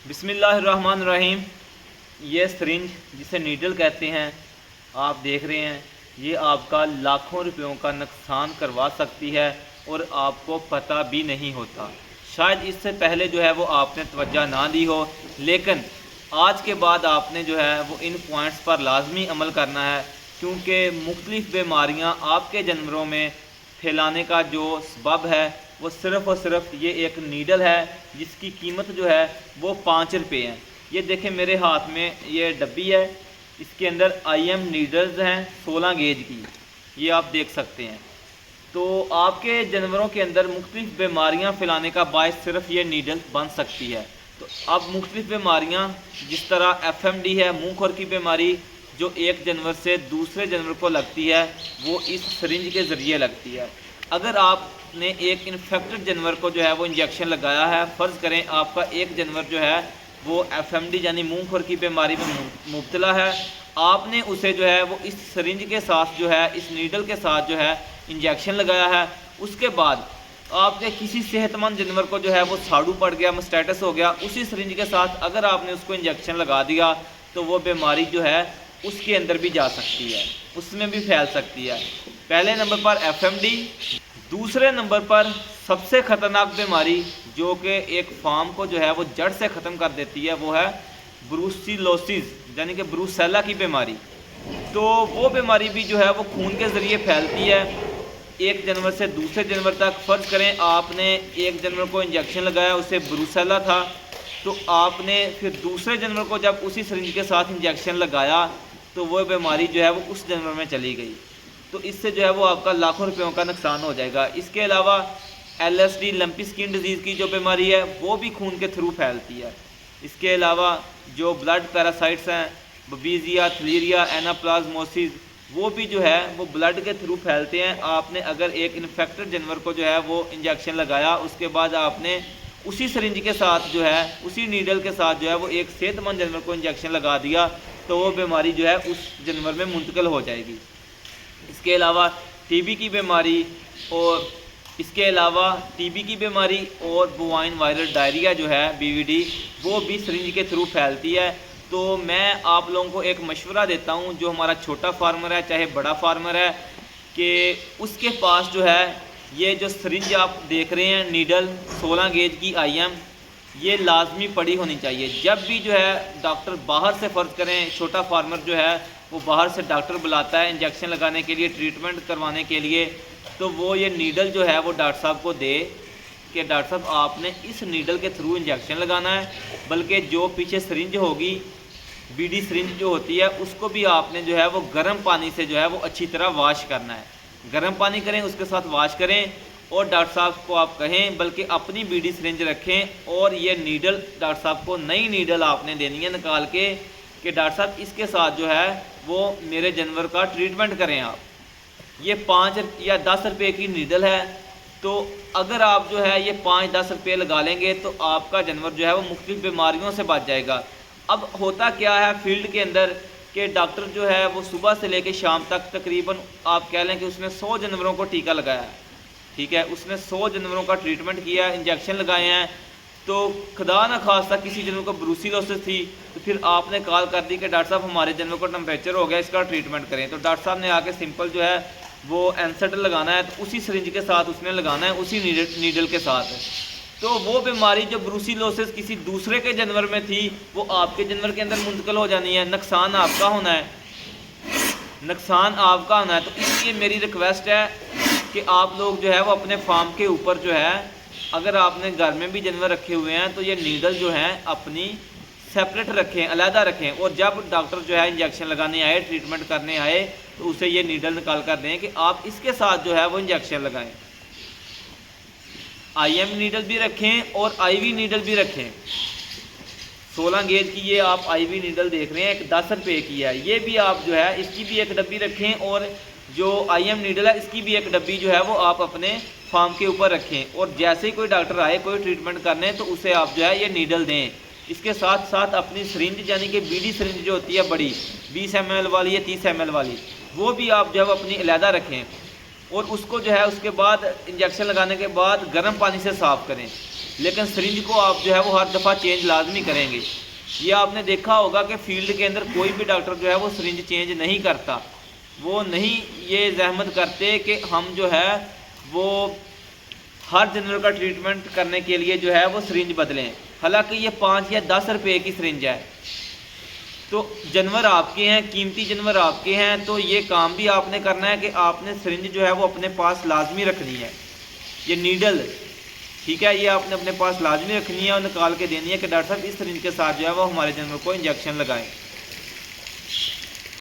بسم اللہ الرحمن الرحیم۔ یہ سرنج جسے نیڈل کہتے ہیں آپ دیکھ رہے ہیں، یہ آپ کا لاکھوں روپیوں کا نقصان کروا سکتی ہے اور آپ کو پتہ بھی نہیں ہوتا۔ شاید اس سے پہلے جو ہے وہ آپ نے توجہ نہ دی ہو، لیکن آج کے بعد آپ نے جو ہے وہ ان پوائنٹس پر لازمی عمل کرنا ہے، کیونکہ مختلف بیماریاں آپ کے جانوروں میں پھیلانے کا جو سبب ہے وہ صرف اور صرف یہ ایک نیڈل ہے، جس کی قیمت جو ہے وہ 5 روپے ہے۔ یہ دیکھیں میرے ہاتھ میں یہ ڈبی ہے، اس کے اندر IM نیڈلز ہیں 16 گیج کی، یہ آپ دیکھ سکتے ہیں۔ تو آپ کے جانوروں کے اندر مختلف بیماریاں پھیلانے کا باعث صرف یہ نیڈل بن سکتی ہے۔ تو اب مختلف بیماریاں جس طرح FMD ہے، منہ کھور کی بیماری، جو ایک جانور سے دوسرے جانور کو لگتی ہے وہ اس سرنج کے ذریعے لگتی ہے۔ اگر آپ نے ایک انفیکٹڈ جانور کو جو ہے وہ انجیکشن لگایا ہے، فرض کریں آپ کا ایک جانور جو ہے وہ FMD یعنی منہ کھور کی بیماری میں مبتلا ہے، آپ نے اسے جو ہے وہ اس سرنج کے ساتھ جو ہے اس نیڈل کے ساتھ جو ہے انجیکشن لگایا ہے، اس کے بعد آپ کے کسی صحت مند جانور کو جو ہے وہ ساڑو پڑ گیا، مسٹیٹس ہو گیا، اسی سرنج کے ساتھ اگر آپ نے اس کو انجیکشن لگا دیا تو وہ بیماری جو ہے اس کے اندر بھی جا سکتی ہے، اس میں بھی پھیل سکتی ہے۔ پہلے نمبر پر FMD، دوسرے نمبر پر سب سے خطرناک بیماری جو کہ ایک فارم کو جو ہے وہ جڑ سے ختم کر دیتی ہے، وہ ہے بروسیلوسز یعنی کہ بروسیلا کی بیماری۔ تو وہ بیماری بھی جو ہے وہ خون کے ذریعے پھیلتی ہے ایک جانور سے دوسرے جانور تک۔ فرض کریں آپ نے ایک جانور کو انجیکشن لگایا، اسے بروسیلا تھا، تو آپ نے پھر دوسرے جانور کو جب اسی سرنج کے ساتھ انجیکشن لگایا تو وہ بیماری جو ہے وہ اس جانور میں چلی گئی، تو اس سے جو ہے وہ آپ کا لاکھوں روپیوں کا نقصان ہو جائے گا۔ اس کے علاوہ LSD لمپی سکن ڈیزیز کی جو بیماری ہے وہ بھی خون کے تھرو پھیلتی ہے۔ اس کے علاوہ جو بلڈ پیراسائٹس ہیں، ببیزیا، تھلیریا، ایناپلازموسز، وہ بھی جو ہے وہ بلڈ کے تھرو پھیلتے ہیں۔ آپ نے اگر ایک انفیکٹڈ جانور کو جو ہے وہ انجیکشن لگایا، اس کے بعد آپ نے اسی سرنج کے ساتھ جو ہے اسی نیڈل کے ساتھ جو ہے وہ ایک صحت مند جانور کو انجیکشن لگا دیا تو وہ بیماری جو ہے اس جانور میں منتقل ہو جائے گی۔ اس کے علاوہ TB کی بیماری اور بوائن وائرل ڈائریا جو ہے BVD، وہ بھی سرنج کے تھرو پھیلتی ہے۔ تو میں آپ لوگوں کو ایک مشورہ دیتا ہوں، جو ہمارا چھوٹا فارمر ہے چاہے بڑا فارمر ہے، کہ اس کے پاس جو ہے یہ جو سرنج آپ دیکھ رہے ہیں نیڈل 16 گیج کی IM، یہ لازمی پڑی ہونی چاہیے۔ جب بھی جو ہے ڈاکٹر باہر سے، فرض کریں چھوٹا فارمر جو ہے وہ باہر سے ڈاکٹر بلاتا ہے انجیکشن لگانے کے لیے، ٹریٹمنٹ کروانے کے لیے، تو وہ یہ نیڈل جو ہے وہ ڈاکٹر صاحب کو دے کہ ڈاکٹر صاحب آپ نے اس نیڈل کے تھرو انجیکشن لگانا ہے، بلکہ جو پیچھے سرنج ہوگی BD سرنج جو ہوتی ہے اس کو بھی آپ نے جو ہے وہ گرم پانی سے جو ہے وہ اچھی طرح واش کرنا ہے۔ گرم پانی کریں، اس کے ساتھ واش کریں، اور ڈاکٹر صاحب کو آپ کہیں بلکہ اپنی BD سرنج رکھیں، اور یہ نیڈل ڈاکٹر صاحب کو نئی نیڈل آپ نے دینی ہے نکال کے کہ ڈاکٹر صاحب اس کے ساتھ جو ہے وہ میرے جانور کا ٹریٹمنٹ کریں آپ۔ یہ 5 یا 10 روپے کی نیڈل ہے، تو اگر آپ جو ہے یہ 5-10 روپے لگا لیں گے تو آپ کا جانور جو ہے وہ مختلف بیماریوں سے بچ جائے گا۔ اب ہوتا کیا ہے فیلڈ کے اندر کہ ڈاکٹر جو ہے وہ صبح سے لے کے شام تک تقریباً آپ کہہ لیں کہ اس نے 100 جانوروں کو ٹیکہ لگایا ہے، ٹھیک ہے، اس نے 100 جانوروں کا ٹریٹمنٹ کیا، انجیکشن لگائے ہیں، تو خدا نہ خواستہ کسی جانور کو بروسیلوسس تھی تو پھر آپ نے کال کر دی کہ ڈاکٹر صاحب ہمارے جانور کو ٹمپریچر ہو گیا، اس کا ٹریٹمنٹ کریں، تو ڈاکٹر صاحب نے آ کے سمپل جو ہے وہ اینسٹل لگانا ہے، تو اسی سرنج کے ساتھ اس نے لگانا ہے، اسی نیڈل کے ساتھ، تو وہ بیماری جو بروسیلوسس کسی دوسرے کے جانور میں تھی وہ آپ کے جانور کے اندر منتقل ہو جانی ہے، نقصان آپ کا ہونا ہے، نقصان آپ کا ہونا ہے۔ تو اس لیے میری ریکویسٹ ہے کہ آپ لوگ جو ہے وہ اپنے فارم کے اوپر جو ہے، اگر آپ نے گھر میں بھی جانور رکھے ہوئے ہیں تو یہ نیڈل جو ہیں اپنی سیپریٹ رکھیں، علیحدہ رکھیں، اور جب ڈاکٹر جو ہے انجیکشن لگانے آئے، ٹریٹمنٹ کرنے آئے، تو اسے یہ نیڈل نکال کر دیں کہ آپ اس کے ساتھ جو ہے وہ انجیکشن لگائیں۔ IM نیڈل بھی رکھیں اور IV نیڈل بھی رکھیں۔ 16 گیج کی یہ آپ IV نیڈل دیکھ رہے ہیں، ایک 10 روپے کی ہے، یہ بھی آپ جو ہے اس کی بھی ایک ڈبی رکھیں، اور جو IM نیڈل ہے اس کی بھی ایک ڈبی جو ہے وہ آپ اپنے فارم کے اوپر رکھیں، اور جیسے ہی کوئی ڈاکٹر آئے کوئی ٹریٹمنٹ کرنے تو اسے آپ جو ہے یہ نیڈل دیں۔ اس کے ساتھ ساتھ اپنی سرنج یعنی کہ BD سرنج جو ہوتی ہے بڑی 20 ml والی یا 30 ml والی، وہ بھی آپ جو ہے وہ اپنی علیحدہ رکھیں، اور اس کو جو ہے اس کے بعد انجیکشن لگانے کے بعد گرم پانی سے صاف کریں۔ لیکن سرنج کو آپ جو ہے وہ ہر دفعہ چینج لازمی کریں گے۔ یہ آپ نے دیکھا ہوگا کہ فیلڈ کے اندر کوئی بھی ڈاکٹر جو ہے وہ سرنج چینج نہیں کرتا، وہ نہیں یہ زحمت کرتے کہ ہم جو ہے وہ ہر جانور کا ٹریٹمنٹ کرنے کے لیے جو ہے وہ سرنج بدلیں، حالانکہ یہ 5 یا 10 روپے کی سرنج ہے۔ تو جانور آپ کے ہیں، قیمتی جانور آپ کے ہیں، تو یہ کام بھی آپ نے کرنا ہے کہ آپ نے سرنج جو ہے وہ اپنے پاس لازمی رکھنی ہے، یہ نیڈل، ٹھیک ہے، یہ آپ نے اپنے پاس لازمی رکھنی ہے اور نکال کے دینی ہے کہ ڈاکٹر صاحب اس سرنج کے ساتھ جو ہے وہ ہمارے جانور کو انجیکشن لگائیں۔